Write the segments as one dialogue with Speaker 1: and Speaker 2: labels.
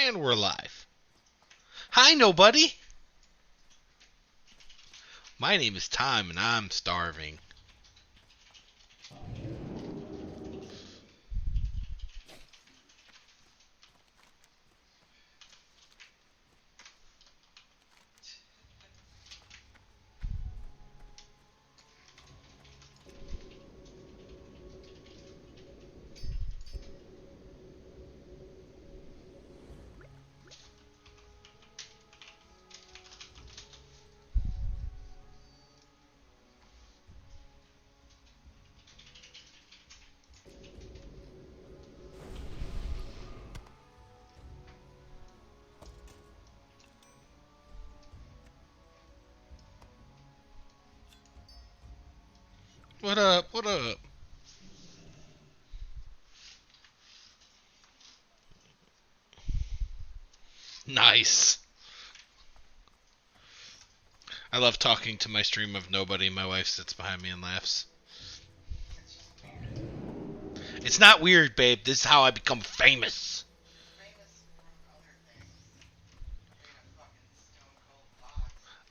Speaker 1: And we're live. Hi, nobody. My name is Tom, and I'm starving. What up? What up? Nice. I love talking to my stream of nobody. My wife sits behind me and laughs. It's not weird, babe. This is how I become famous.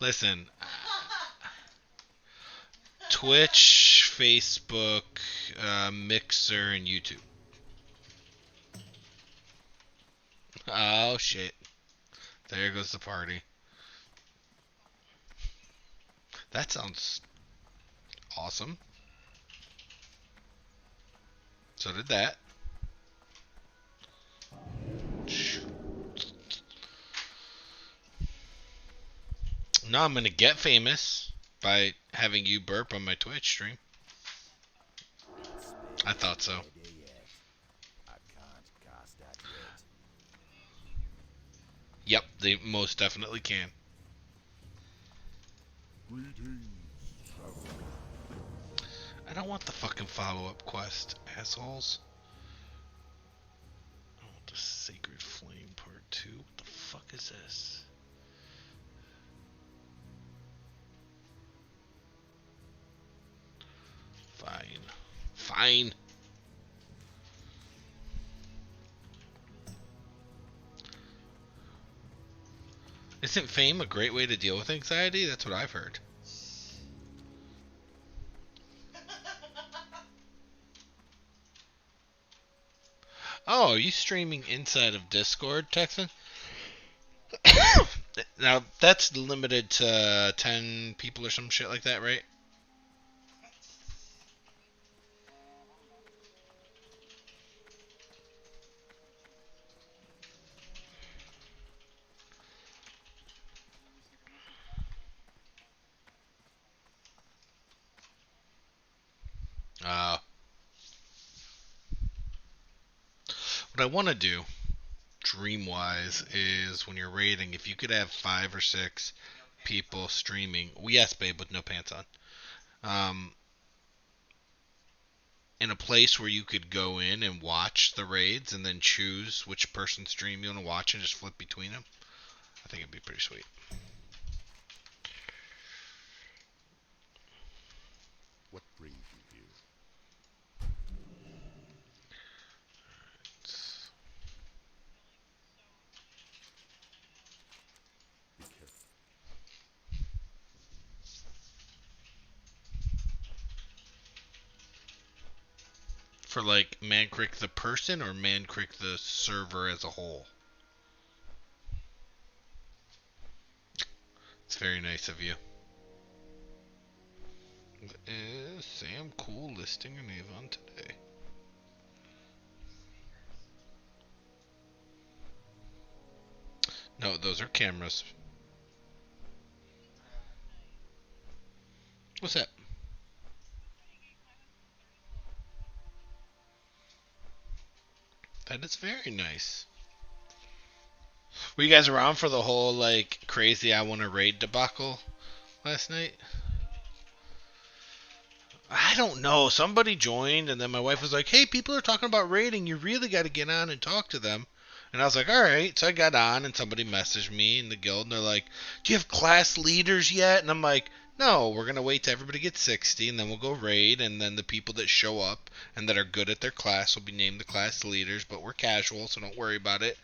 Speaker 1: Listen, Twitch, Facebook, Mixer, and YouTube. Oh, shit. There goes the party. That sounds awesome. So did that. Now I'm going to get famous by having you burp on my Twitch stream. I thought so. Yep, they most definitely can. I don't want the fucking follow-up quest, assholes. I want the Sacred Flame Part 2. What the fuck is this? Fine. Fine. Isn't fame a great way to deal with anxiety? That's what I've heard. Oh, are you streaming inside of Discord, Texan? Now, that's limited to 10 people or some shit like that, right? What I want to do, dream-wise, is when you're raiding, if you could have 5 or 6 people streaming. Well, yes, babe, with no pants on. In a place where you could go in and watch the raids and then choose which person's stream you want to watch and just flip between them. I think it'd be pretty sweet.
Speaker 2: What brings you here? Be careful.
Speaker 1: For like Mancrick the person or Mancrick the server as a whole? It's very nice of you. Is Sam Cool listing an Avon today? No, those are cameras. What's that? That is very nice. Were you guys around for the whole, like, crazy I want to raid debacle last night? I don't know. Somebody joined, and then my wife was like, hey, people are talking about raiding. You really got to get on and talk to them. And I was like, all right. So I got on, and somebody messaged me in the guild, and they're like, do you have class leaders yet? And I'm like, no, we're going to wait till everybody gets 60, and then we'll go raid, and then the people that show up and that are good at their class will be named the class leaders, but we're casual, so don't worry about it.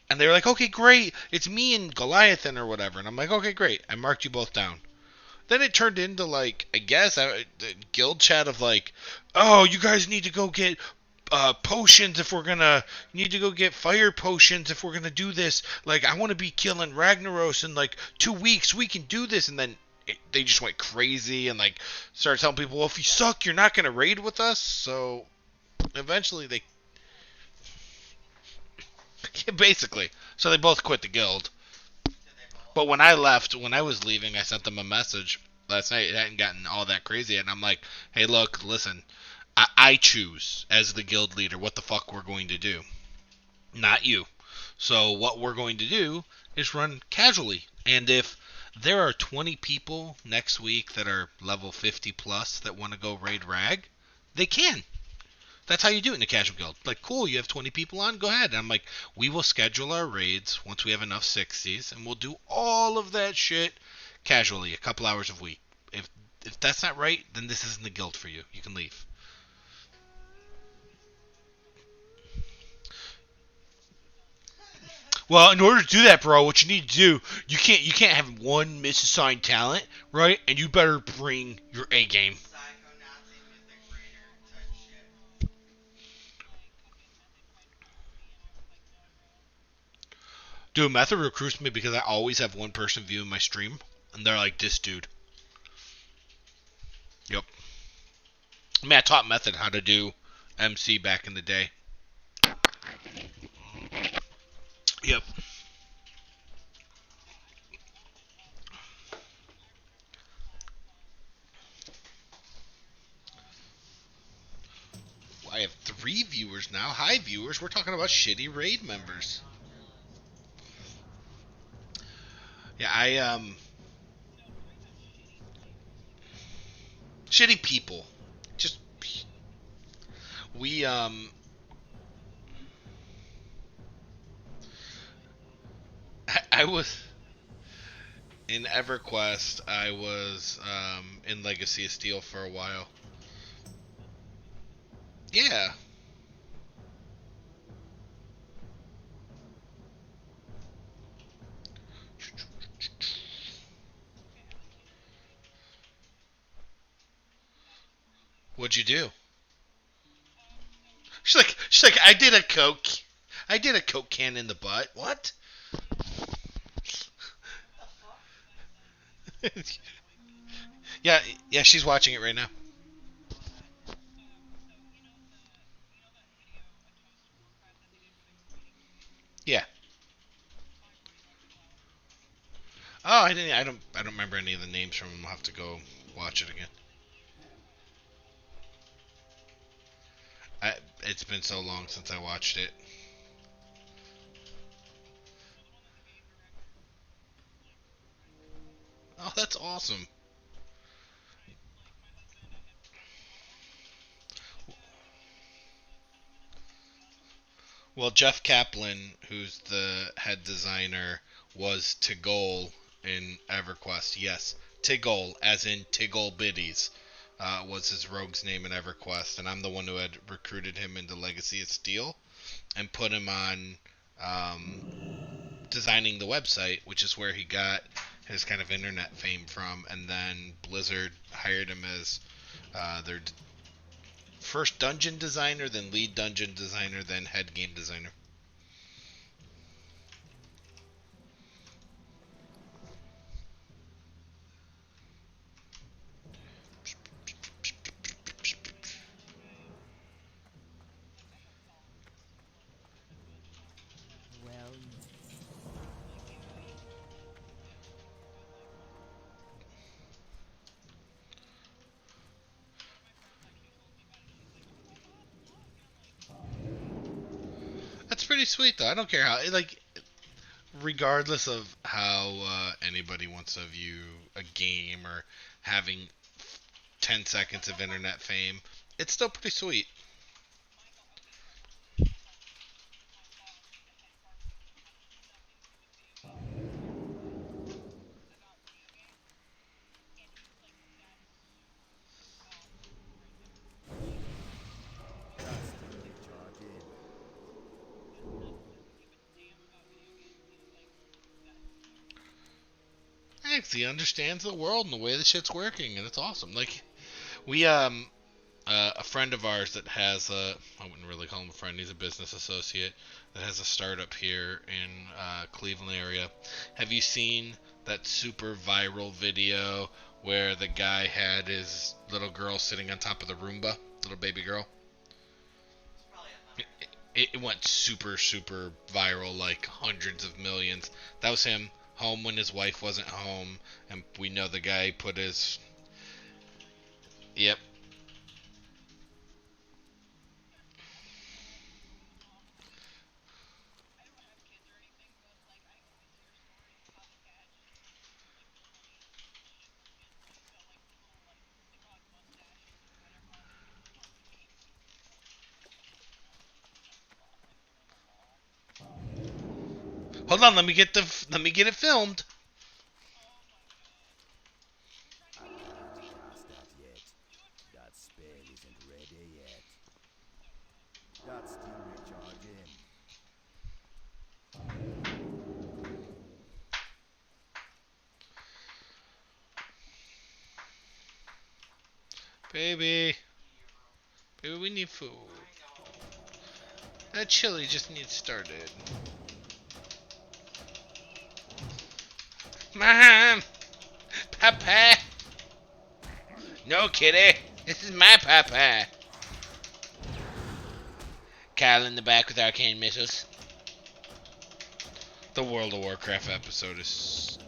Speaker 1: And they were like, okay, great. It's me and Goliathan or whatever. And I'm like, okay, great. I marked you both down. Then it turned into like, I guess, the guild chat of like, oh, you guys need to go get potions if we're gonna need to go get fire potions if we're gonna do this. Like, I want to be killing Ragnaros in like 2 weeks. We can do this. And then they just went crazy and like started telling people, well, if you suck, you're not gonna raid with us. So eventually they basically, so they both quit the guild. But when I left, when I was leaving, I sent them a message last night. It hadn't gotten all that crazy, and I'm like, hey, look, listen, I choose as the guild leader what the fuck we're going to do, not you. So what we're going to do is run casually. And if there are 20 people next week that are level 50 plus that want to go raid Rag, they can. That's how you do it in a casual guild. Like, cool, you have 20 people on, go ahead. And I'm like, we will schedule our raids once we have enough 60s, and we'll do all of that shit casually, a couple hours a week. If that's not right, then this isn't the guild for you. You can leave. Well, in order to do that, bro, what you need to do, you can't have one misassigned talent, right? And you better bring your A game. Dude, Method recruits me because I always have one person viewing my stream, and they're like, this dude. Yep. I mean, I taught Method how to do MC back in the day. Yep. I have 3 viewers now. Hi, viewers. We're talking about shitty raid members. Yeah, shitty people. Just we I was in EverQuest. I was in Legacy of Steel for a while. Yeah. What'd you do? She's like, I did a coke can in the butt. What? Yeah, yeah, she's watching it right now. Yeah. Oh, I didn't. I don't remember any of the names from them. I'll have to go watch it again. It's been so long since I watched it. Oh, that's awesome. Well, Jeff Kaplan, who's the head designer, was Tigol in EverQuest. Yes, Tigol, as in Tigol Biddies, was his rogue's name in EverQuest, and I'm the one who had recruited him into Legacy of Steel and put him on designing the website, which is where he got his kind of internet fame from. And then Blizzard hired him as their first dungeon designer, then lead dungeon designer, then head game designer.
Speaker 3: Well,
Speaker 1: That's pretty sweet, though. I don't care how, like, regardless of how anybody wants to view a game or having 10 seconds of internet fame, it's still pretty sweet. because he understands the world and the way the shit's working, and it's awesome. Like we a friend of ours that has I wouldn't really call him a friend. He's a business associate that has a startup here in Cleveland area. Have you seen that super viral video where the guy had his little girl sitting on top of the Roomba, little baby girl? It went super super viral, like hundreds of millions. That was him home when his wife wasn't home, and we know the guy put his. Yep. Hold on, let me get it filmed.
Speaker 2: I can't cast that yet. That spell isn't ready yet. That's still recharging.
Speaker 1: Baby, baby, we need food. That chili just needs started. Mom, Papa. No, kitty. This is my Papa. Kyle in the back with arcane missiles. The World of Warcraft episode is.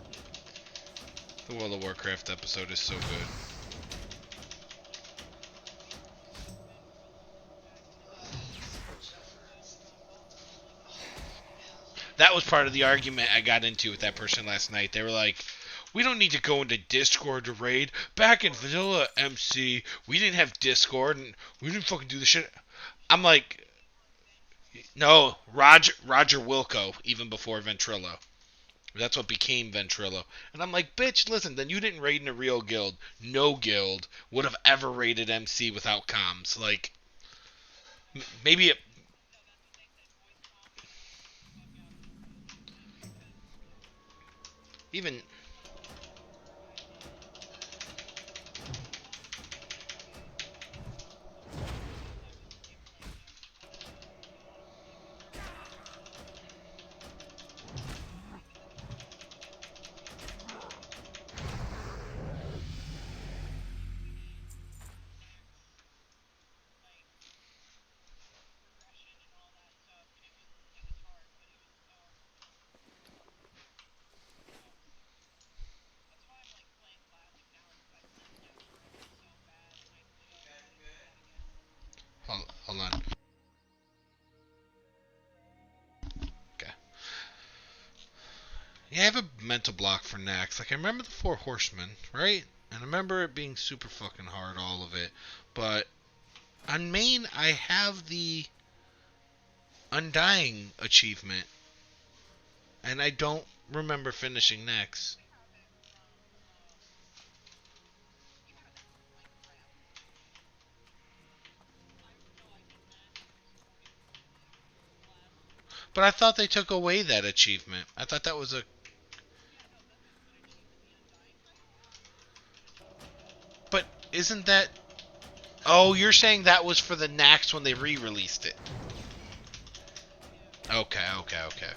Speaker 1: The World of Warcraft episode is so good. That was part of the argument I got into with that person last night. They were like, we don't need to go into Discord to raid. Back in Vanilla MC, we didn't have Discord and we didn't fucking do the shit. I'm like, no, Roger Wilco, even before Ventrilo. That's what became Ventrilo. And I'm like, bitch, listen, then you didn't raid in a real guild. No guild would have ever raided MC without comms. Like, maybe it. Even. Hold on. Okay. Yeah, I have a mental block for Nax. Like, I remember the Four Horsemen, right? And I remember it being super fucking hard, all of it. But on main, I have the Undying achievement. And I don't remember finishing Nax. But I thought they took away that achievement. I thought that was a. But isn't that. Oh, you're saying that was for the Nax when they re released it. Okay, okay, okay.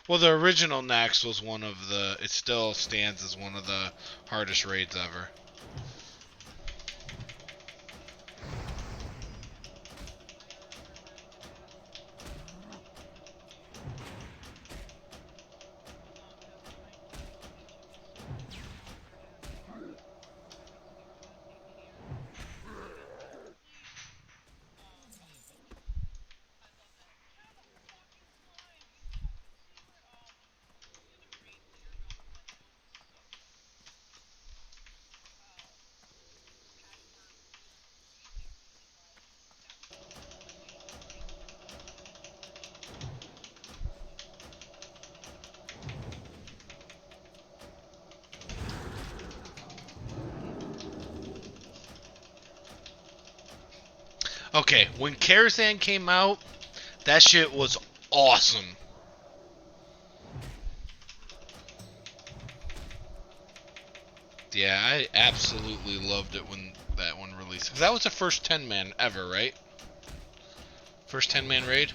Speaker 1: Well, the original Nax was one of the. It still stands as one of the hardest raids ever. Okay, when Karazhan came out, that shit was awesome. Yeah, I absolutely loved it when that one released. 'Cause that was the first 10 man ever, right? First 10 man raid?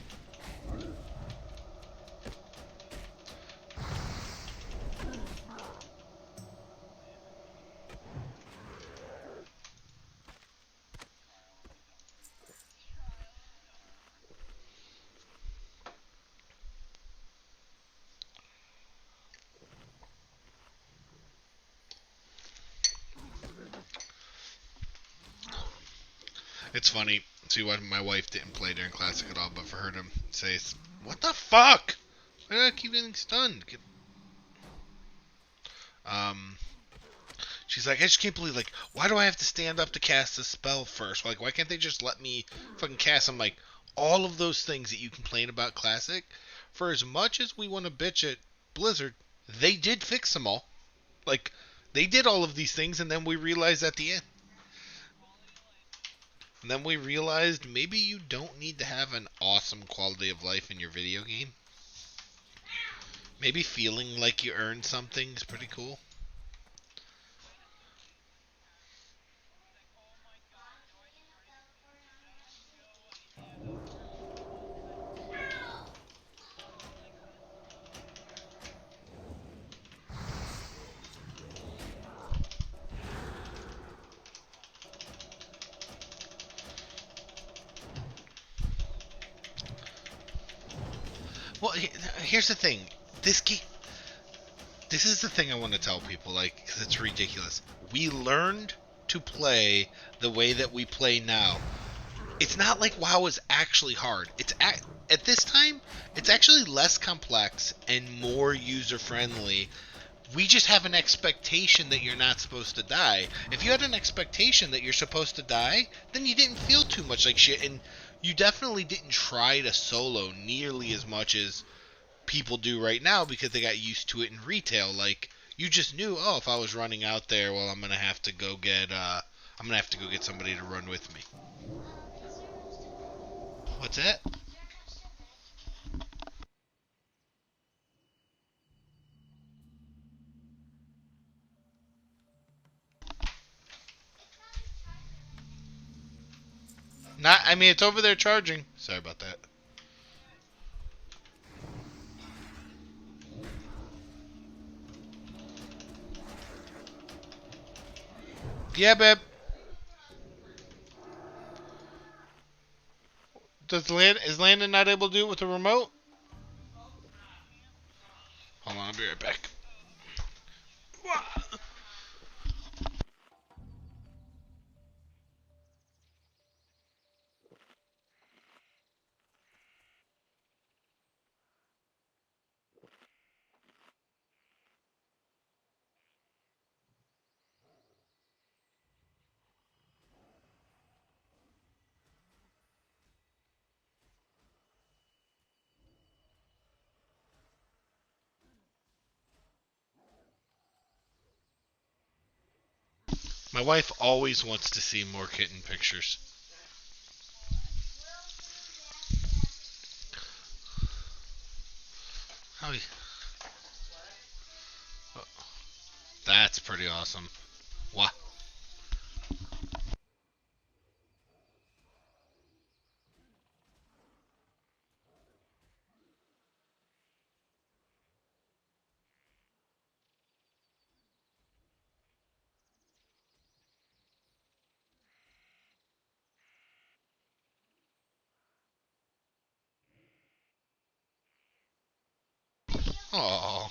Speaker 1: It's funny. See what my wife didn't play during Classic at all, but for her to say, "What the fuck? Why do I keep getting stunned?" Um, she's like, "I just can't believe, like, why do I have to stand up to cast a spell first? Like, why can't they just let me fucking cast?" I'm like, all of those things that you complain about Classic, for as much as we want to bitch at Blizzard, they did fix them all. Like, they did all of these things, and then we realized at the end. And then we realized maybe you don't need to have an awesome quality of life in your video game. Maybe feeling like you earned something is pretty cool.
Speaker 2: That spell isn't ready yet.
Speaker 1: Well, here's the thing. This game. This is the thing I want to tell people, like, because it's ridiculous. We learned to play the way that we play now. It's not like WoW is actually hard. At this time, it's actually less complex and more user friendly. We just have an expectation that you're not supposed to die. If you had an expectation that you're supposed to die, then you didn't feel too much like shit, and you definitely didn't try to solo nearly as much as people do right now because they got used to it in retail. Like, you just knew, oh, if I was running out there, well, I'm gonna have to go get somebody to run with me. What's that? Not. I mean, it's over there charging. Sorry about that. Yeah, babe. Is Landon not able to do it with the remote? Hold on, I'll be right back. My wife always wants to see more kitten pictures. How? That's pretty awesome. Wow. Oh.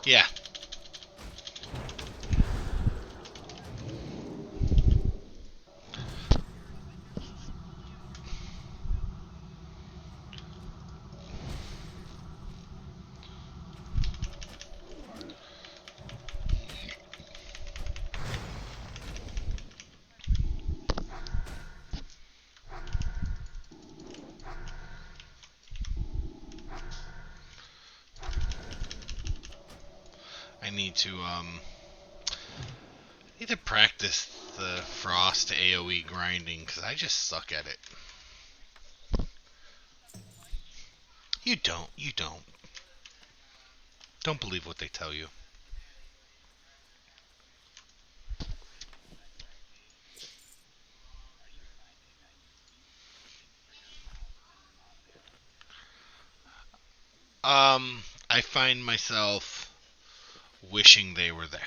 Speaker 1: Yeah. I need to practice the frost AoE grinding because I just suck at it. You don't. You don't. Don't believe what they tell you. I find myself wishing they were there.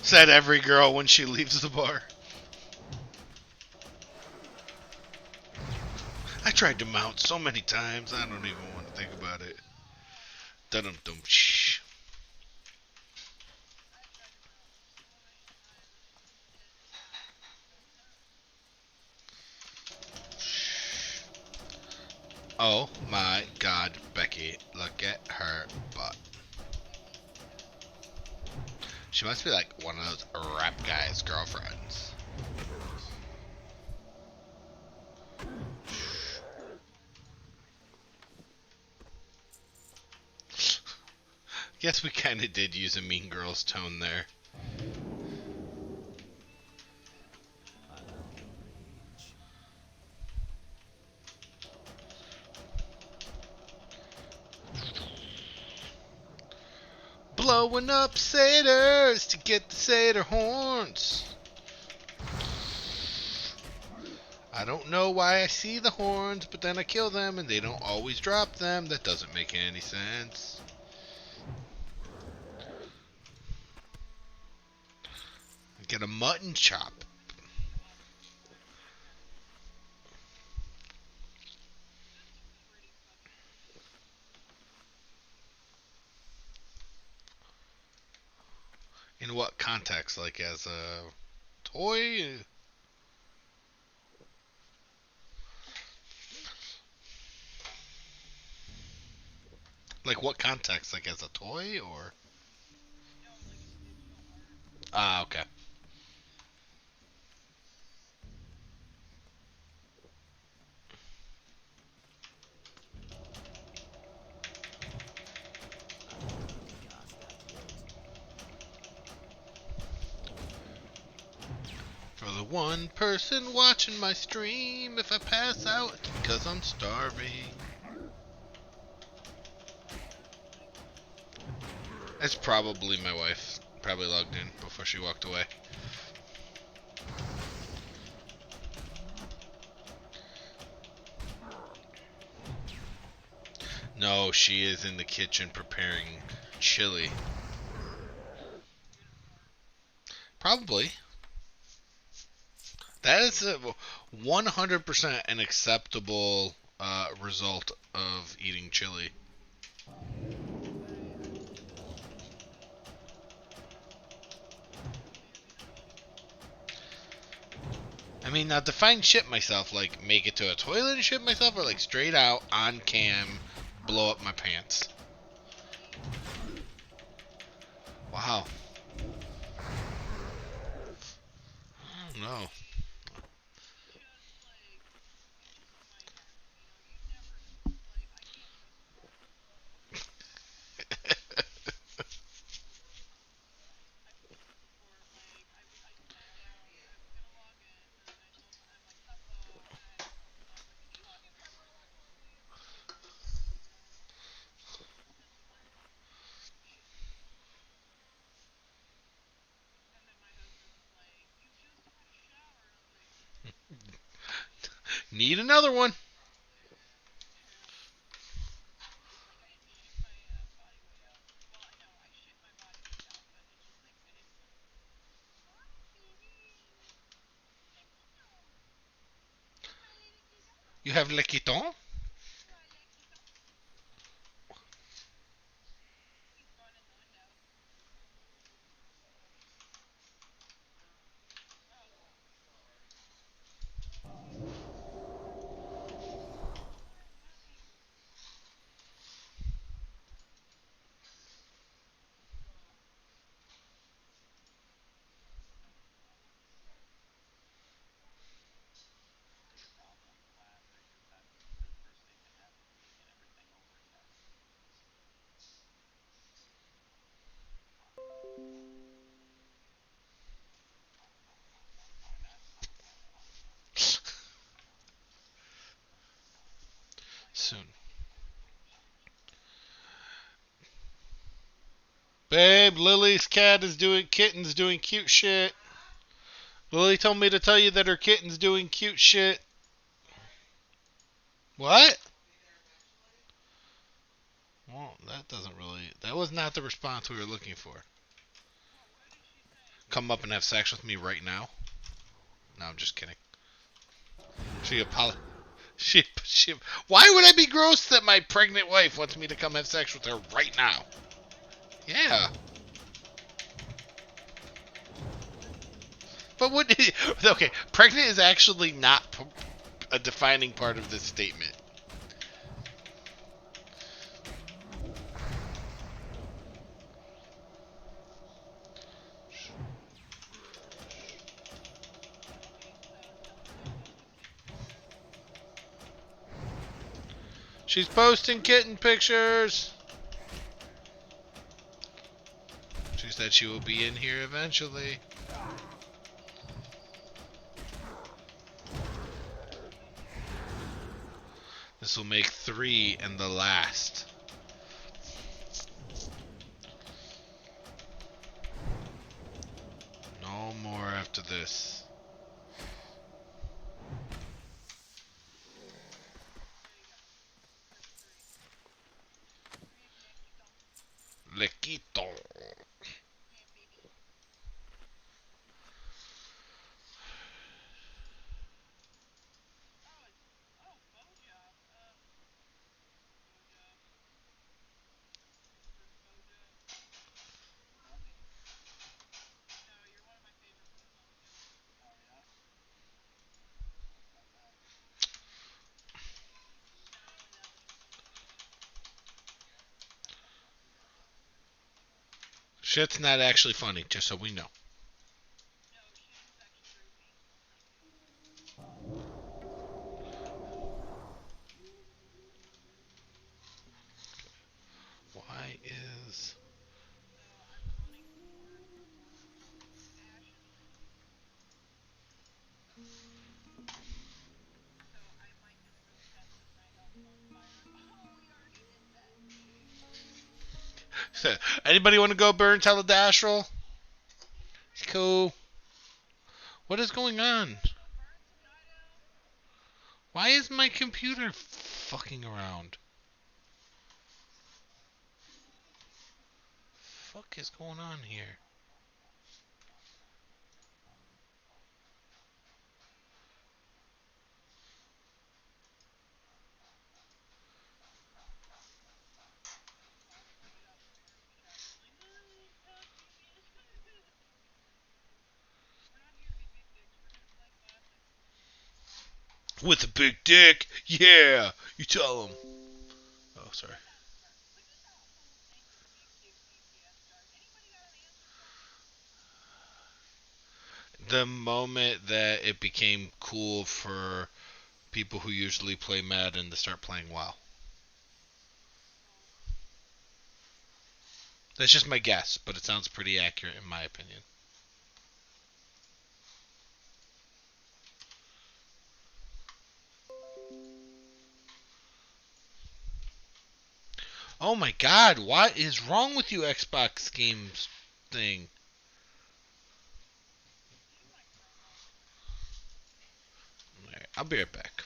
Speaker 1: Said every girl when she leaves the bar. I tried to mount so many times, I don't even want to think about it. Dum dum shh. Oh my god, Becky, look at her butt. She must be like one of those rap guys' girlfriends. Guess we kind of did use a Mean Girls tone there. Blowing up satyrs to get the satyr horns. I don't know why I see the horns, but then I kill them and they don't always drop them. That doesn't make any sense. Get a mutton chop. In what context? Like as a toy? Like what context? Like as a toy or? Ah, okay. For the one person watching my stream, if I pass out, it's because I'm starving. It's probably my wife. Probably logged in before she walked away. No, she is in the kitchen preparing chili. Probably. That is a 100% an acceptable result of eating chili. I mean, now define shit myself, like make it to a toilet and shit myself, or like straight out on cam, blow up my pants. Wow. I don't know. Need another one. You have Le Quiton? Soon. Babe, Lily's kitten's doing cute shit. Lily told me to tell you that her kitten's doing cute shit. What? Well, that was not the response we were looking for. Come up and have sex with me right now? No, I'm just kidding. She apologized. She, why would I be gross that my pregnant wife wants me to come have sex with her right now? Yeah. But what? Okay, pregnant is actually not a defining part of this statement. She's posting kitten pictures. She said she will be in here eventually. This will make 3 and the last. No more after this. Le Quito. Shit's not actually funny, just so we know. Why is... Anybody want to go burn teledastral? Cool. What is going on? Why is my computer fucking around? Fuck is going on here? With a big dick? Yeah! You tell him. Oh, sorry. The moment that it became cool for people who usually play Madden to start playing WoW. That's just my guess, but it sounds pretty accurate in my opinion. Oh my god, what is wrong with you Xbox games thing? Alright, I'll be right back.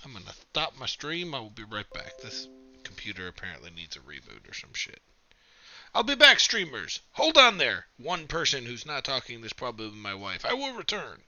Speaker 1: I'm gonna stop my stream. I will be right back. This computer apparently needs a reboot or some shit. I'll be back, streamers. Hold on there. One person who's not talking is probably my wife. I will return.